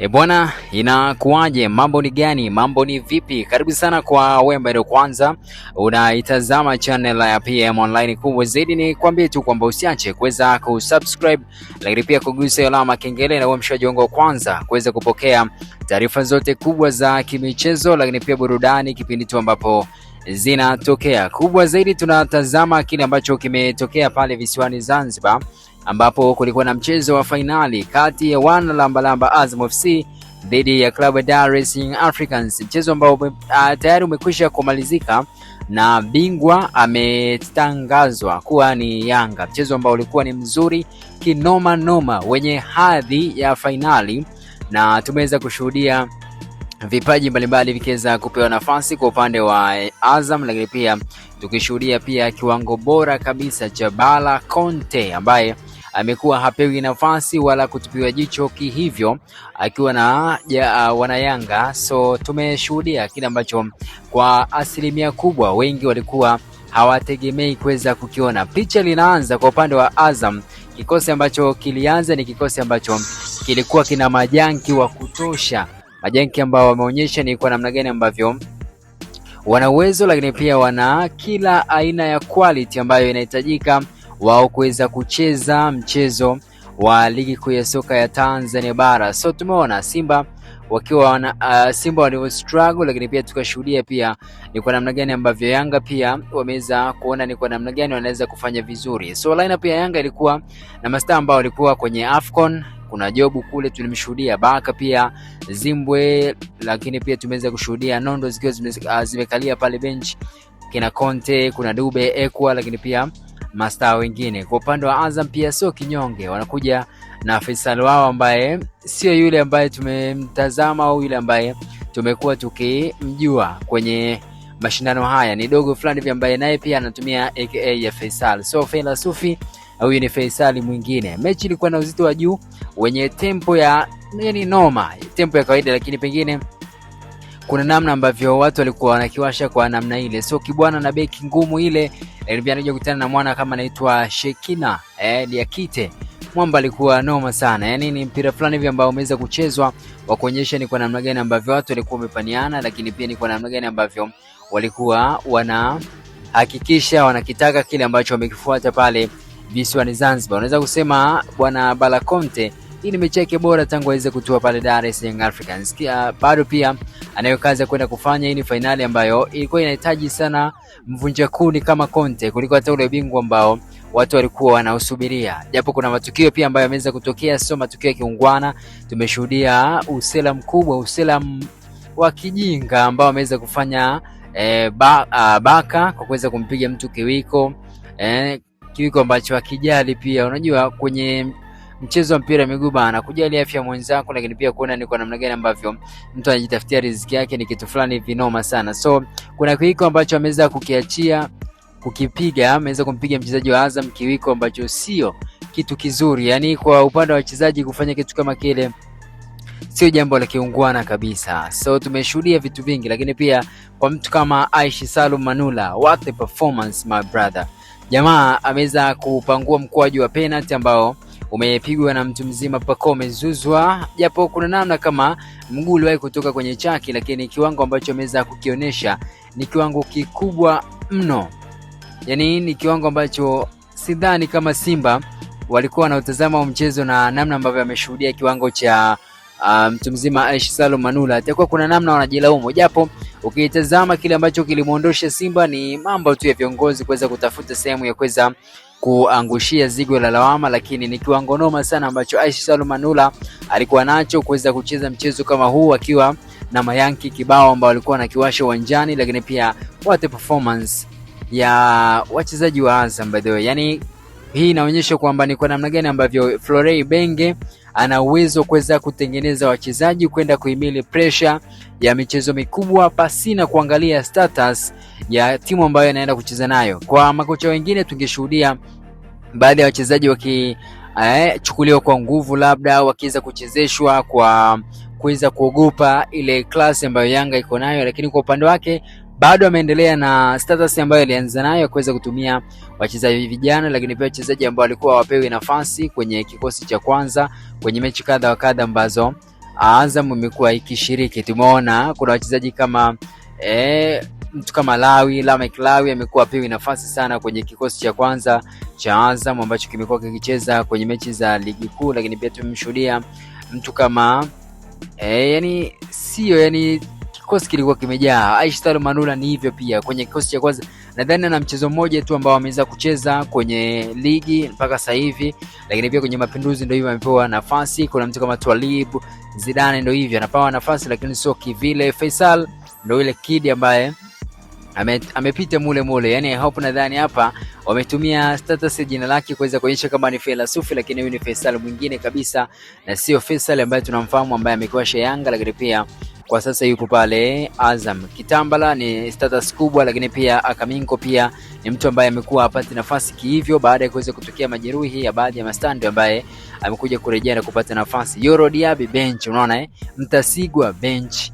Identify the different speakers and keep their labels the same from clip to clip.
Speaker 1: Bwana, inakuaje? Mambo ni gani? Mambo ni vipi? Karibu sana kwa wewe ndio kwanza unaitazama channel ya PM Online. Kubwa zaidi ni kwambie tu kwamba usiache kuweza kusubscribe, lakini pia kugusa alama kengele na uwe mshikaji wa kwanza kuweza kupokea taarifa zote kubwa za kimichezo, lakini pia burudani kipindi tu ambapo zinatokea. Kubwa zaidi tunatazama kile ambacho kimetokea pale visiwani Zanzibar, ambapo kulikuwa na mchezo wa fainali kati ya wana Lambalamba Azam FC dhidi ya klabu ya Dar es Salaam Africans, mchezo ambao tayari umekwisha kumalizika na bingwa ametangazwa kuwa ni Yanga, mchezo ambao ulikuwa ni mzuri kinoma noma, wenye hadhi ya fainali, na tumeweza kushuhudia vipaji mbalimbali vikiweza kupewa nafasi kwa upande wa Azam, lakini pia tukishuhudia pia kiwango bora kabisa cha Bala Conte ambaye amekuwa hapewi nafasi wala kutupiwa jicho kihivyo akiwa na wana Yanga. So tumeshuhudia kile ambacho kwa asilimia kubwa wengi walikuwa hawategemei kuweza kukiona. Picha linaanza kwa upande wa Azam. Kikosi ambacho kilianza ni kikosi ambacho kilikuwa kina majanki wa kutosha, majanki ambao wameonyesha ni kwa namna gani ambavyo wana uwezo, lakini pia wana kila aina ya quality ambayo inahitajika wao kuweza kucheza mchezo wa ligi kuu ya soka ya Tanzania bara. So tumeona Simba wakiwa Simba walio struggle, lakini pia tukashuhudia pia ni kwa namna gani ambavyo Yanga pia wameweza kuona ni kwa namna gani wanaweza kufanya vizuri. So lineup ya Yanga ilikuwa na mastaa ambao walikuwa kwenye AFCON. Kuna Jobu kule tulimshuhudia, Baka pia Zimbwe, lakini pia tumeweza kushuhudia Nondo zikiwa zimekalia pale bench, kina Conte, kuna Dube, Ekwa, lakini pia mastaa wengine. Kwa upande wa Azam pia sio kinyonge, wanakuja na Faisal wao ambaye sio yule ambaye tumemtazama au yule ambaye tumekuwa tukimjua kwenye mashindano haya, ni dogo fulani hivi ambaye naye pia anatumia aka ya Faisal. So Faila Sufi huyu ni Faisal mwingine. Mechi ilikuwa na uzito wa juu wenye tempo ya noma, tempo ya kawaida, lakini pengine kuna namna ambavyo watu walikuwa wanakiwasha kwa namna ile. So Kibwana na beki ngumu ile, pia anaje kukutana na mwana kama anaitwa Shekina Diakite. Mwamba alikuwa noma sana. Yaani ni mpira fulani hivi ambao umeweza kuchezwa wa kuonyesha ni kwa namna gani ambavyo watu walikuwa wamepaniana, lakini pia ni kwa namna gani ambavyo walikuwa wanahakikisha wanakitaka kile ambacho wamekifuata pale visiwani Zanzibar. Unaweza kusema bwana Bala Conte hii ni mechi yake bora tangu aweze kutua pale Dar es Salaam Africans. Bado pia anayo kazi kwenda kufanya. Hii ni finali ambayo ilikuwa inahitaji sana mvunja kuni kama Conte kuliko hata ule bingwa ambao watu walikuwa wanausubiria. Japo kuna matukio pia ambayo yameweza kutokea, sio matukio ya kiungwana. Tumeshuhudia usela mkubwa, usela wa kijinga ambao ameweza kufanya Baka kwa kuweza kumpiga mtu kiwiko. Kiwiko ambacho hakijali pia. Unajua kwenye mchezo wa mpira miguu bana, kujali afya mwenzako, lakini pia kuona ni kwa namna gani ambavyo mtu anajitafutia riziki yake ni kitu fulani vinoma sana. So kuna kiwiko ambacho ameweza kukiachia kukipiga, ameweza kumpiga mchezaji wa Azam kiwiko ambacho sio kitu kizuri. Yani kwa upande wa wachezaji kufanya kitu kama kile sio jambo la kiungwana kabisa. So tumeshuhudia vitu vingi, lakini pia kwa mtu kama Aishi Salum Manula, what the performance my brother. Jamaa ameweza kupangua mkwaju wa penalty ambao umepigwa na mtu mzima Pacome Zouzoua, japo kuna namna kama mguu uliwahi kutoka kwenye chaki, lakini kiwango ambacho ameweza kukionyesha ni kiwango kikubwa mno. Yani ni kiwango ambacho sidhani kama Simba walikuwa wanautazama mchezo na namna ambavyo ameshuhudia kiwango cha mtu mzima Aishi Salum Manula, atakuwa kuna namna wanajilaumu. Japo ukitazama kile ambacho kilimuondosha Simba ni mambo tu ya viongozi kuweza kutafuta sehemu ya kuweza kuangushia zigo la lawama, lakini ni kiwango noma sana ambacho Aishi Salum Manula alikuwa nacho kuweza kucheza mchezo kama huu akiwa na mayanki kibao ambao walikuwa na kiwasho uwanjani, lakini pia what performance ya wachezaji wa Azam by the way. Yani hii inaonyesha kwamba ni kwa namna gani ambavyo Florent Ibenge ana uwezo kuweza kutengeneza wachezaji kwenda kuhimili pressure ya michezo mikubwa pasina kuangalia status ya timu ambayo anaenda kucheza nayo. Kwa makocha wengine tungeshuhudia baadhi ya wachezaji chukuliwa kwa nguvu, labda wakiweza kuchezeshwa kwa kuweza kuogopa ile class ambayo Yanga iko nayo, lakini kwa upande wake bado ameendelea na status ambayo alianza nayo kuweza kutumia wachezaji vijana, lakini pia wachezaji ambao walikuwa wapewi nafasi kwenye kikosi cha kwanza kwenye mechi kadha wa kadha ambazo Azam imekuwa ikishiriki. Tumeona kuna wachezaji kama mtu kama Lamek Lawi amekuwa pewi nafasi sana kwenye kikosi cha kwanza cha Azam ambacho kimekuwa kikicheza kwenye mechi za ligi kuu, lakini pia tumemshuhudia mtu kama kikosi kilikuwa kimejaa. Aishi Salum Manula ni hivyo pia kwenye kikosi cha kwanza. Nadhani ana mchezo mmoja tu ambao ameweza kucheza kwenye ligi mpaka sasa hivi, lakini pia kwenye Mapinduzi ndio hivyo amepewa nafasi. Kuna mtu kama Twalib Zidane ndio hivyo anapewa nafasi, lakini sio kivile. Faisal ndio ile kid ambaye amepita mule. Yani hope nadhani hapa wametumia status ya jina lake kuweza kuonyesha kama ni Fela Sufi, lakini huyu ni Faisal mwingine kabisa na sio Faisal ambaye tunamfahamu ambaye amekuwa Yanga, lakini pia kwa sasa yuko pale Azam. Kitambala ni status kubwa, lakini pia Akaminko pia ni mtu ambaye amekuwa hapati nafasi hivyo baada ya kuweza kutokea majeruhi ya baadhi ya mastandi ambaye amekuja kurejea na kupata nafasi. Yoro Diaby bench, unaona Mtasigwa bench,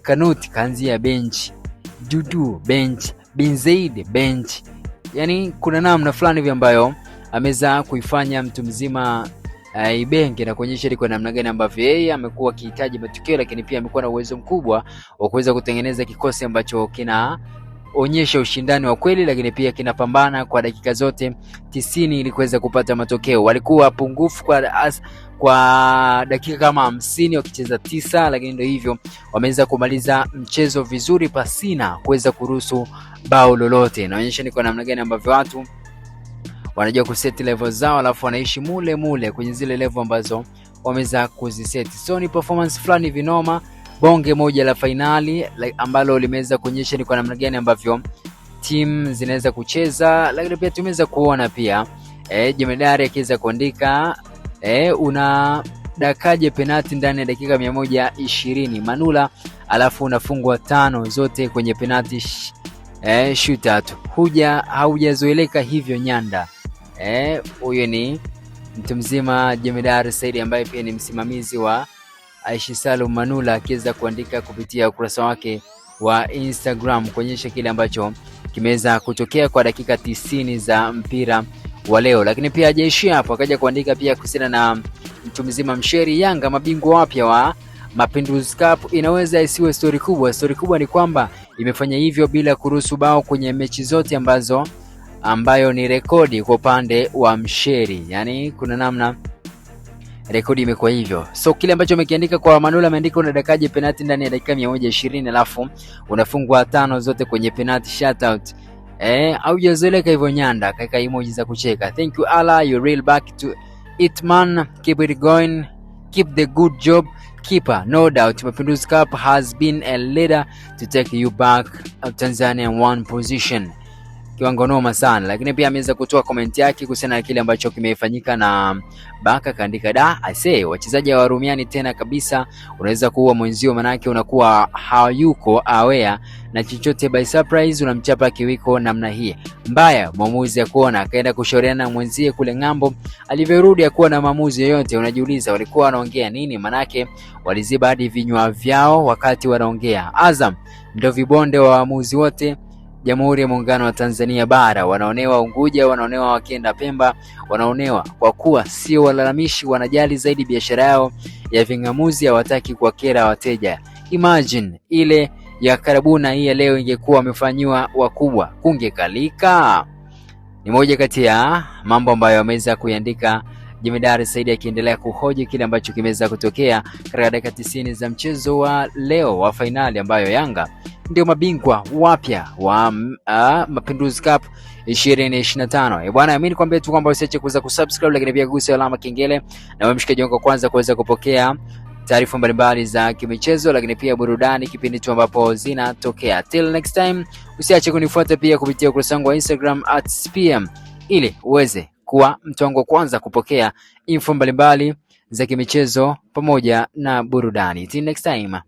Speaker 1: Kanuti kanzia bench, Dudu bench, Bin Zaid bench. Yani kuna namna fulani hivi ambayo ameza kuifanya mtu mzima Ibenge na kuonyesha liko namna gani ambavyo yeye amekuwa akihitaji matokeo, lakini pia amekuwa na uwezo mkubwa wa kuweza kutengeneza kikosi ambacho kinaonyesha ushindani wa kweli, lakini pia kinapambana kwa dakika zote 90 ili kuweza kupata matokeo. Walikuwa pungufu kwa dakika kama 50 wakicheza 9, lakini ndio hivyo wameweza kumaliza mchezo vizuri pasina kuweza kuruhusu bao lolote. Inaonyesha ni kwa namna gani ambavyo watu wanajua kuseti level zao, alafu wanaishi mule kwenye zile level ambazo wameweza kuziseti. So ni performance fulani vinoma, bonge moja la finali ambalo limeweza kuonyesha ni kwa namna gani ambavyo team zinaweza kucheza, lakini pia tumeweza kuona pia Jemedari akiweza kuandika una dakaje penalti ndani ya dakika 120 Manula, alafu unafungwa 5 zote kwenye penalti shootout. Haujazoeleka hivyo Nyanda. Huyo ni mtu mzima Jemedari Said ambaye pia ni msimamizi wa Aishi Salum Manula, akiweza kuandika kupitia ukurasa wake wa Instagram kuonyesha kile ambacho kimeweza kutokea kwa dakika 90 za mpira wa leo. Lakini pia hajaishia hapo, akaja kuandika pia kuhusiana na mtu mzima Msheri, Yanga mabingwa wapya wa Mapinduzi Cup. Inaweza isiwe story kubwa. Story kubwa ni kwamba imefanya hivyo bila kuruhusu bao kwenye mechi zote ambayo ni rekodi kwa upande wa Msheri. Yani kuna namna rekodi imekuwa hivyo. So kile ambacho amekiandika kwa Manula, ameandika una dakaje penalti ndani ya dakika 120 alafu unafungwa 5 zote kwenye penalti shootout. Haujazoeleka hivyo Nyanda, kaika emoji za kucheka. Thank you Allah, you real back to it man, keep it going, keep the good job keeper. No doubt Mapinduzi Cup has been a leader to take you back of Tanzania in one position. Kiwango noma sana. Lakini pia ameweza kutoa comment yake kuhusiana na kile ambacho kimefanyika na Baka, kaandika I say wachezaji wa Warumiani tena kabisa, unaweza kuua mwenzio manake unakuwa hayuko aware na chochote, by surprise unamchapa kiwiko namna hii mbaya. Maamuzi ya kuona akaenda kushauriana na mwenzie kule ngambo, alivyorudi akuwa na maamuzi yoyote. Unajiuliza walikuwa wanaongea nini? Manake waliziba hadi vinywa vyao wakati wanaongea. Azam ndio vibonde wa waamuzi wote Jamhuri ya Muungano wa Tanzania bara. Wanaonewa Unguja, wanaonewa wakienda Pemba, wanaonewa kwa kuwa sio walalamishi, wanajali zaidi biashara yao ya vingamuzi, hawataki kuwakera wateja. Imagine ile ya Karabuna hii leo ingekuwa wamefanywa wakubwa, kungekalika. Ni moja kati ya mambo ambayo ameweza kuandika Jemedari Said, akiendelea kuhoji kile ambacho kimeweza kutokea katika dakika 90 za mchezo wa leo wa finali ambayo Yanga ndio mabingwa wapya wa Mapinduzi Cup 2025. Bwana, mimi nikwambia tu kwamba usiache kuweza kusubscribe, lakini pia kugusa alama kengele na mshikaji wangu kwanza kuweza kupokea taarifa mbalimbali za kimichezo, lakini pia burudani kipindi tu ambapo zinatokea. Till next time, usiache kunifuata pia kupitia ukurasa wangu wa Instagram @spm ili uweze kuwa mtu wangu kwanza kupokea info mbalimbali za kimichezo pamoja na burudani. Till next time.